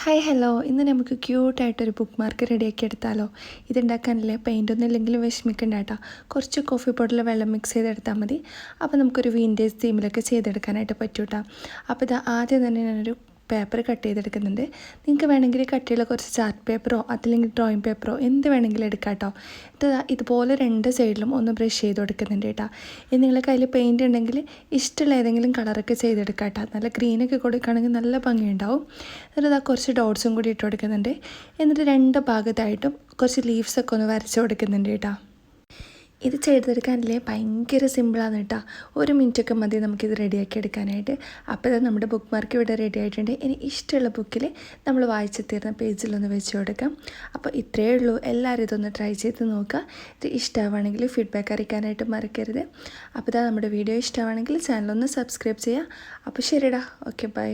Hi hello, ഇന്ന് നമുക്ക് ക്യൂട്ടായിട്ടൊരു book mark റെഡിയാക്കി എടുത്താലോ. ഇതുണ്ടാക്കാനല്ലേ പെയിൻ്റൊന്നും ഇല്ലെങ്കിലും വിഷമിക്കണ്ട കേട്ടോ. കുറച്ച് കോഫി പൗഡറിൽ വെള്ളം മിക്സ് ചെയ്തെടുത്താൽ മതി. അപ്പോൾ നമുക്കൊരു വിൻറ്റേജ് തീമിലൊക്കെ ചെയ്തെടുക്കാനായിട്ട് പറ്റും കേട്ടോ. അപ്പോൾ ഇത് ആദ്യം തന്നെ ഞാനൊരു പേപ്പർ കട്ട് ചെയ്തെടുക്കുന്നുണ്ട്. നിങ്ങൾക്ക് വേണമെങ്കിൽ കട്ടിയുള്ള കുറച്ച് ചാർട്ട് പേപ്പറോ അതല്ലെങ്കിൽ ഡ്രോയിങ് പേപ്പറോ എന്ത് വേണമെങ്കിലും എടുക്കാം കേട്ടോ. ഇതുപോലെ രണ്ട് സൈഡിലും ഒന്ന് ബ്രഷ് ചെയ്ത് കൊടുക്കുന്നുണ്ട് കേട്ടോ. ഇനി നിങ്ങളുടെ കയ്യിൽ പെയിൻറ്റ് ഉണ്ടെങ്കിൽ ഇഷ്ടമുള്ള ഏതെങ്കിലും കളറൊക്കെ ചെയ്തെടുക്കാം കേട്ടോ. നല്ല ഗ്രീനൊക്കെ കൊടുക്കുകയാണെങ്കിൽ നല്ല ഭംഗിയുണ്ടാവും. എന്നിട്ട് കുറച്ച് ഡോട്ട്സും കൂടി ഇട്ട് കൊടുക്കുന്നുണ്ട്. എന്നിട്ട് രണ്ട് ഭാഗത്തായിട്ടും കുറച്ച് ലീവ്സൊക്കെ ഒന്ന് വരച്ച് കൊടുക്കുന്നുണ്ട് കേട്ടോ. ഇത് ചെയ്തെടുക്കാനല്ലേ ഭയങ്കര സിമ്പിളാണ് കേട്ടോ. ഒരു മിനിറ്റൊക്കെ മതി നമുക്കിത് റെഡിയാക്കി എടുക്കാനായിട്ട്. അപ്പോൾ നമ്മുടെ ബുക്ക് മാർക്ക് ഇവിടെ റെഡി ആയിട്ടുണ്ട്. ഇനി ഇഷ്ടമുള്ള ബുക്കിൽ നമ്മൾ വായിച്ച് തീർന്ന പേജിലൊന്ന് വെച്ച് കൊടുക്കാം. അപ്പോൾ ഇത്രയേ ഉള്ളൂ. എല്ലാവരും ഇതൊന്ന് ട്രൈ ചെയ്ത് നോക്കുക. ഇത് ഇഷ്ടമാണെങ്കിൽ ഫീഡ്ബാക്ക് അറിയിക്കാനായിട്ട് മറക്കരുത്. അപ്പോൾ നമ്മുടെ വീഡിയോ ഇഷ്ടമാണെങ്കിൽ ചാനലൊന്ന് സബ്സ്ക്രൈബ് ചെയ്യുക. അപ്പോൾ ശരിടാ, ഓക്കെ, ബൈ.